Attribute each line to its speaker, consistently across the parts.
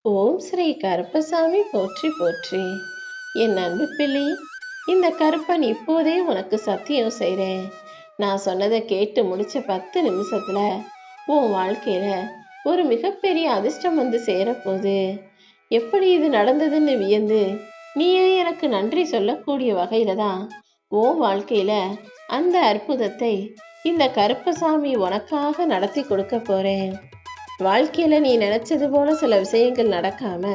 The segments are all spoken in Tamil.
Speaker 1: ஓம் ஸ்ரீ கருப்பசாமி போற்றி போற்றி. என் அன்பு பிள்ளை, இந்த கருப்பன் இப்போதே உனக்கு சத்தியம் செய்கிறேன். நான் சொன்னதை கேட்டு முடிச்ச 10 நிமிஷத்துல உன் வாழ்க்கையில ஒரு மிகப்பெரிய அதிர்ஷ்டம் வந்து சேரப்போகுது. எப்படி இது நடந்ததுன்னு வியந்து நீயே எனக்கு நன்றி சொல்லக்கூடிய வகையில தான் உன் வாழ்க்கையில அந்த அற்புதத்தை இந்த கருப்பசாமி உனக்காக நடத்தி கொடுக்க போறேன். வாழ்க்கையில நீ நினைச்சது போல சில விஷயங்கள் நடக்காம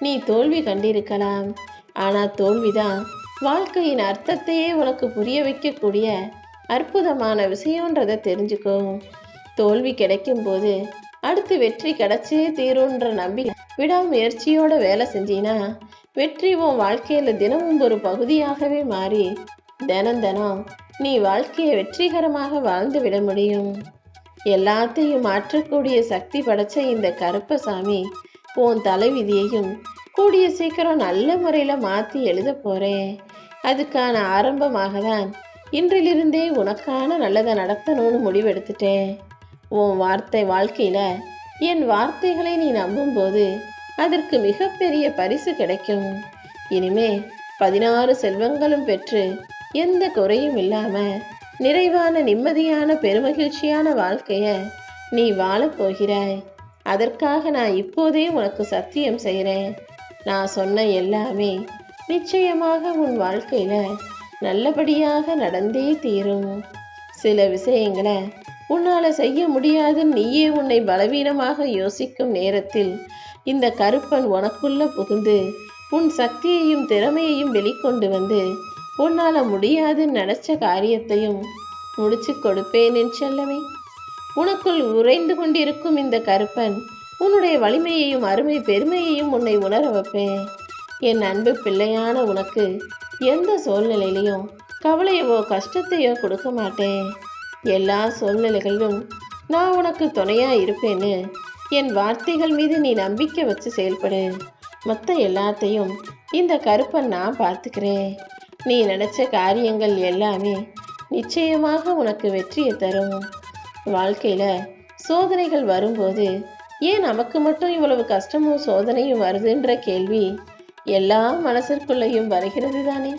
Speaker 1: நீ தோல்வி கண்டிருக்கலாம். ஆனா தோல்விதான் வாழ்க்கையின் அர்த்தத்தையே உனக்கு புரிய வைக்கக்கூடிய அற்புதமான விஷயம்ன்றதை தெரிஞ்சுக்கோ. தோல்வி கிடைக்கும் போது அடுத்து வெற்றி கிடைச்சே தீருன்ற நம்பி விடாமுயற்சியோட வேலை செஞ்சினா வெற்றி உன் வாழ்க்கையில தினமும் ஒரு பகுதியாகவே மாறி தினம் தினம் நீ வாழ்க்கையை வெற்றிகரமாக வாழ்ந்து விட முடியும். எல்லாத்தையும் மாற்றக்கூடிய சக்தி படைச்ச இந்த கருப்பசாமி உன் தலைவிதியையும் கூடிய சீக்கிரம் நல்ல முறையில் மாற்றி எழுத போகிறேன். அதுக்கான ஆரம்பமாக தான் இன்றிலிருந்தே உனக்கான நல்லதை நடத்தணும்னு முடிவெடுத்துட்டேன். உன் வாழ்க்கையில் என் வார்த்தைகளை நீ நம்பும்போது அதற்கு மிகப்பெரிய பரிசு கிடைக்கும். இனிமே 16 செல்வங்களும் பெற்று எந்த குறையும் இல்லாமல் நிறைவான நிம்மதியான பெருமகிழ்ச்சியான வாழ்க்கைய நீ வாழப் போகிறாய். அதற்காக நான் இப்போதே உனக்கு சத்தியம் செய்கிறேன். நான் சொன்ன எல்லாமே நிச்சயமாக உன் வாழ்க்கையில நல்லபடியாக நடந்தே தீரும். சில விஷயங்களை உன்னால செய்ய முடியாதுன்னு நீயே உன்னை பலவீனமாக யோசிக்கும் நேரத்தில் இந்த கருப்பன் உனக்குள்ள புகுந்து உன் சக்தியையும் திறமையையும் வெளிக்கொண்டு வந்து உன்னால முடியாதுன்னு நினைச்ச காரியத்தையும் முடிச்சு கொடுப்பேன் என் செல்லமே. உனக்குள் உறைந்து கொண்டிருக்கும் இந்த கருப்பன் உன்னுடைய வலிமையையும் அருமை பெருமையையும் உன்னை உணர வைப்பேன். என் அன்பு பிள்ளையான உனக்கு எந்த சூழ்நிலையிலையும் கவலையவோ கஷ்டத்தையோ கொடுக்க மாட்டேன். எல்லா சூழ்நிலைகளிலும் நான் உனக்கு துணையா இருப்பேன்னு என் வார்த்தைகள் மீது நீ நம்பிக்கை வச்சு செயல்படு. மற்ற எல்லாத்தையும் இந்த கருப்பன் நான் பார்த்துக்கிறேன். நீ நினைச்ச காரியங்கள் எல்லாமே நிச்சயமாக உனக்கு வெற்றியை தரும். வாழ்க்கையில சோதனைகள் வரும்போது ஏன் நமக்கு மட்டும் இவ்வளவு கஷ்டமும் சோதனையும் வருதுன்ற கேள்வி எல்லா மனசிற்குள்ளேயும் வருகிறது தானே.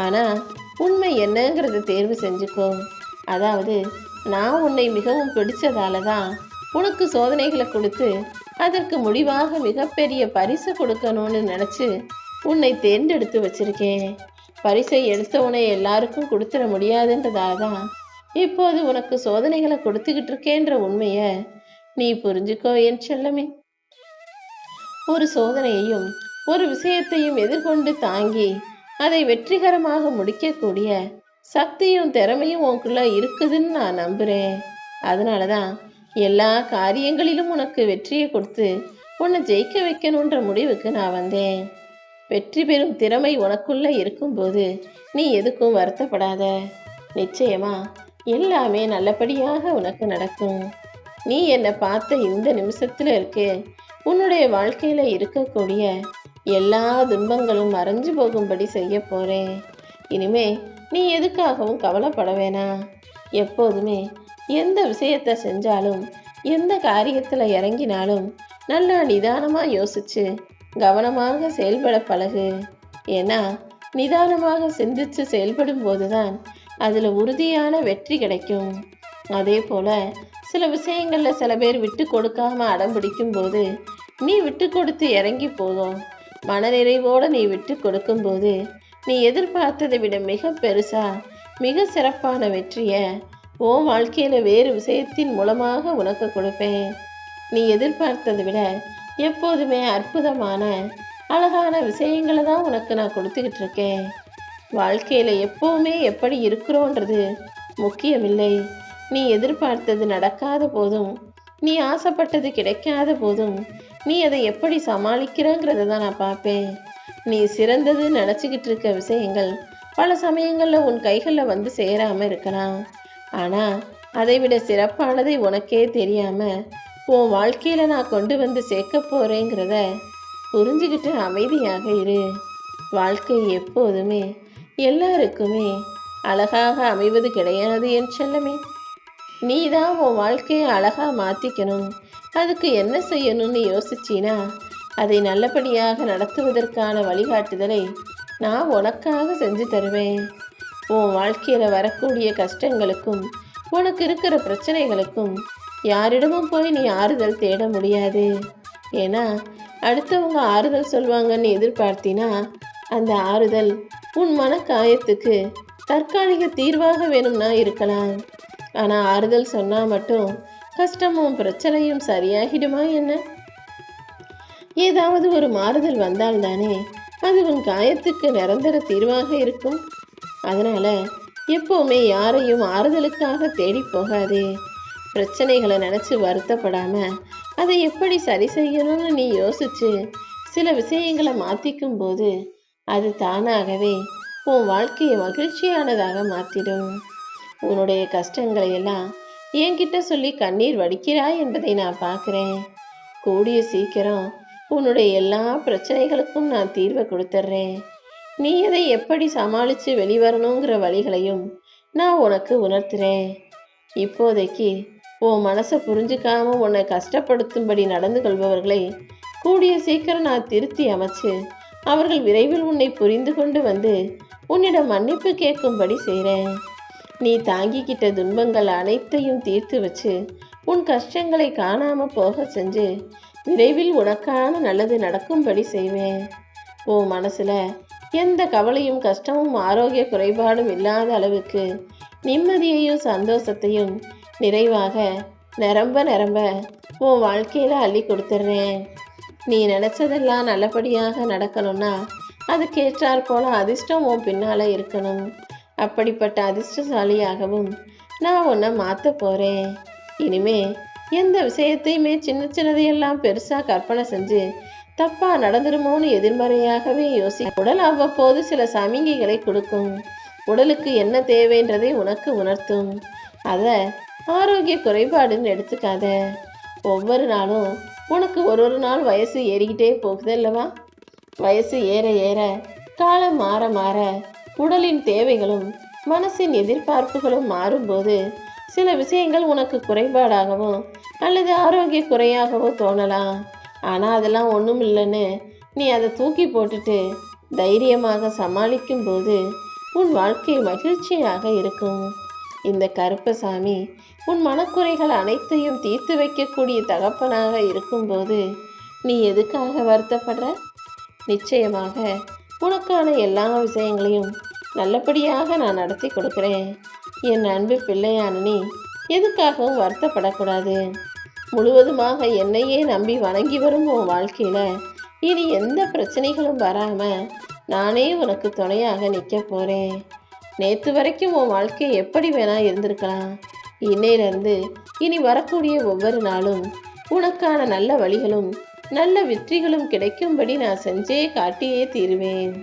Speaker 1: ஆனா உண்மை என்னங்கிறத தேர்வு செஞ்சுக்கோ. அதாவது நான் உன்னை மிகவும் பிடிச்சதால தான் உனக்கு சோதனைகளை கொடுத்து அதற்கு முடிவாக மிகப்பெரிய பரிசு கொடுக்கணும்னு நினைச்சு உன்னை தேர்ந்தெடுத்து வச்சிருக்கேன். பரிசை எடுத்தவனை எல்லாருக்கும் கொடுத்துட முடியாதுன்றதால தான் இப்போது உனக்கு சோதனைகளை கொடுத்துக்கிட்டு இருக்கேன்ற உண்மையை நீ புரிஞ்சுக்கோ என் செல்லமே. ஒரு சோதனையையும் ஒரு விஷயத்தையும் எதிர்கொண்டு தாங்கி அதை வெற்றிகரமாக முடிக்கக்கூடிய சக்தியும் திறமையும் உனக்குள்ள இருக்குதுன்னு நான் நம்புறேன். அதனாலதான் எல்லா காரியங்களிலும் உனக்கு வெற்றியை கொடுத்து உன்னை ஜெயிக்க வைக்கணுன்ற முடிவுக்கு நான் வந்தேன். வெற்றி பெறும் திறமை உனக்குள்ள இருக்கும்போது நீ எதுக்கும் வருத்தப்படாத. நிச்சயமா எல்லாமே நல்லபடியாக உனக்கு நடக்கும். நீ என்னை பார்த்த இந்த நிமிஷத்துல இருக்கு உன்னுடைய வாழ்க்கையில இருக்கக்கூடிய எல்லா துன்பங்களும் மறைஞ்சு போகும்படி செய்ய போறேன். இனிமே நீ எதுக்காகவும் கவலைப்பட வேணாம். எப்போதுமே எந்த விஷயத்தை செஞ்சாலும் எந்த காரியத்துல இறங்கினாலும் நல்லா நிதானமா யோசிச்சு கவனமாக செயல்பட பழகு. ஏன்னா நிதானமாக சிந்திச்சு செயல்படும் போதுதான் அதுல உறுதியான வெற்றி கிடைக்கும். அதே போல சில விஷயங்கள்ல சில பேர் விட்டு கொடுக்காம அடம் பிடிக்கும் போது நீ விட்டு கொடுத்து இறங்கி போகும். மனநிறைவோட நீ விட்டு கொடுக்கும் போது நீ எதிர்பார்த்ததை விட மிக பெருசா மிக சிறப்பான வெற்றிய உன் வாழ்க்கையில வேறு விஷயத்தின் மூலமாக உனக்கு கொடுப்பேன். நீ எதிர்பார்த்ததை விட எப்போதுமே அற்புதமான அழகான விஷயங்களை தான் உனக்கு நான் கொடுத்துக்கிட்டு இருக்கேன். வாழ்க்கையில எப்பவுமே எப்படி இருக்கிறோன்றது முக்கியமில்லை. நீ எதிர்பார்த்தது நடக்காத போதும் நீ ஆசைப்பட்டது கிடைக்காத போதும் நீ அதை எப்படி சமாளிக்கிறங்கிறத தான் நான் பார்ப்பேன். நீ சிறந்தது நினச்சிக்கிட்டு இருக்க விஷயங்கள் பல சமயங்களில் உன் கைகளில் வந்து சேராமல் இருக்கலாம். ஆனால் அதை விட சிறப்பானதை உனக்கே தெரியாமல் உன் வாழ்க்கையில நான் கொண்டு வந்து சேர்க்க போறேங்கிறத புரிஞ்சுக்கிட்டு அமைதியாக இரு. வாழ்க்கை எப்போதுமே எல்லாருக்குமே அழகாக அமைவது கிடையாது என் செல்லமே. நீ தான் உன் வாழ்க்கையை அழகா மாத்திக்கணும். அதுக்கு என்ன செய்யணும்னு யோசிச்சினா அதை நல்லபடியாக நடத்துவதற்கான வழிகாட்டுதலை நான் உனக்காக செஞ்சு தருவேன். உன் வாழ்க்கையில வரக்கூடிய கஷ்டங்களுக்கும் உனக்கு இருக்கிற பிரச்சனைகளுக்கும் யாரிடமும் போய் நீ ஆறுதல் தேட முடியாது. ஏன்னா அடுத்தவங்க ஆறுதல் சொல்வாங்கன்னு எதிர்பார்த்தினா அந்த ஆறுதல் உன் மன காயத்துக்கு தற்காலிக தீர்வாக வேணும்னா இருக்கலாம். ஆனால் ஆறுதல் சொன்னா மட்டும் கஷ்டமும் பிரச்சனையும் சரியாகிடுமா என்ன? ஏதாவது ஒரு மாறுதல் வந்தால்தானே அது உன் காயத்துக்கு நிரந்தர தீர்வாக இருக்கும். அதனால எப்பவுமே யாரையும் ஆறுதலுக்காக தேடி போகாதே. பிரச்சனைகளை நினைச்சு வருத்தப்படாம அதை எப்படி சரி செய்யணும்னு நீ யோசிச்சு சில விஷயங்களை மாத்திக்கும் போது அது தானாகவே உன் வாழ்க்கையை மகிழ்ச்சியானதாக மாத்திடும். உன்னுடைய கஷ்டங்களை எல்லாம் என்கிட்ட சொல்லி கண்ணீர் வடிக்கிறாய் என்பதை நான் பார்க்குறேன். கூடிய சீக்கிரம் உன்னுடைய எல்லா பிரச்சனைகளுக்கும் நான் தீர்வை கொடுத்துட்றேன். நீ அதை எப்படி சமாளித்து வெளிவரணுங்கிற வழிகளையும் நான் உனக்கு உணர்த்துறேன். இப்போதைக்கு உன் மனசை புரிஞ்சுக்காம உன்னை கஷ்டப்படுத்தும்படி நடந்து கொள்பவர்களை கூடிய சீக்கிரம் நான் திருத்தி அமைச்சு அவர்கள் விரைவில் உன்னை புரிந்து கொண்டு வந்து உன்னிடம் மன்னிப்பு கேட்கும்படி செய்கிறேன். நீ தாங்கிக்கிட்ட துன்பங்கள் அனைத்தையும் தீர்த்து வச்சு உன் கஷ்டங்களை காணாம போக செஞ்சு விரைவில் உனக்கான நல்லது நடக்கும்படி செய்வேன். உன் மனசுல எந்த கவலையும் கஷ்டமும் ஆரோக்கிய குறைபாடும் இல்லாத அளவுக்கு நிம்மதியையும் சந்தோஷத்தையும் நிறைவாக நிரம்ப நிரம்ப உன் வாழ்க்கையில அள்ளி கொடுத்துட்றேன். நீ நினைச்சதெல்லாம் நல்லபடியாக நடக்கணும்னா அதுக்கேற்றாற் போல அதிர்ஷ்டம் உன் பின்னால இருக்கணும். அப்படிப்பட்ட அதிர்ஷ்டசாலியாகவும் நான் உன்னை மாற்ற போறேன். இனிமே எந்த விஷயத்தையுமே சின்ன சின்னதையெல்லாம் பெருசா கற்பனை செஞ்சு தப்பா நடந்துருமோன்னு எதிர்மறையாகவே உடல் அவ்வப்போது சில சமிகைகளை கொடுக்கும். உடலுக்கு என்ன தேவைன்றதை உனக்கு உணர்த்தும். அதை ஆரோக்கிய குறைபாடுன்னு எடுத்துக்காத. ஒவ்வொரு நாளும் உனக்கு ஒரு நாள் வயசு ஏறிக்கிட்டே போகுது அல்லவா? வயசு ஏற ஏற காலம் மாற மாற உடலின் தேவைகளும் மனசின் எதிர்பார்ப்புகளும் மாறும்போது சில விஷயங்கள் உனக்கு குறைபாடாகவோ அல்லது ஆரோக்கிய குறையாகவோ தோணலாம். ஆனால் அதெல்லாம் ஒன்றும் இல்லைன்னு நீ அதை தூக்கி போட்டுட்டு தைரியமாக சமாளிக்கும் போது உன் வாழ்க்கை மகிழ்ச்சியாக இருக்கும். இந்த கருப்பசாமி உன் மனக்குறைகள் அனைத்தையும் தீர்த்து வைக்கக்கூடிய தகப்பனாக இருக்கும்போது நீ எதுக்காக வருத்தப்படுற? நிச்சயமாக உனக்கான எல்லா விஷயங்களையும் நல்லபடியாக நான் நடத்தி கொடுக்குறேன். என் அன்பு பிள்ளையான நீ எதுக்காகவும் வருத்தப்படக்கூடாது. முழுவதுமாக என்னையே நம்பி வணங்கி வரும் உன் வாழ்க்கையில இனி எந்த பிரச்சனைகளும் வராம நானே உனக்கு துணையாக நிற்க போறேன். நேற்று வரைக்கும் உன் வாழ்க்கை எப்படி வேணா இருந்திருக்கலாம். இன்னையிலிருந்து இனி வரக்கூடிய ஒவ்வொரு நாளும் உனக்கான நல்ல வழிகளும் நல்ல வெற்றிகளும் கிடைக்கும்படி நான் செஞ்சே காட்டியே தீருவேன்.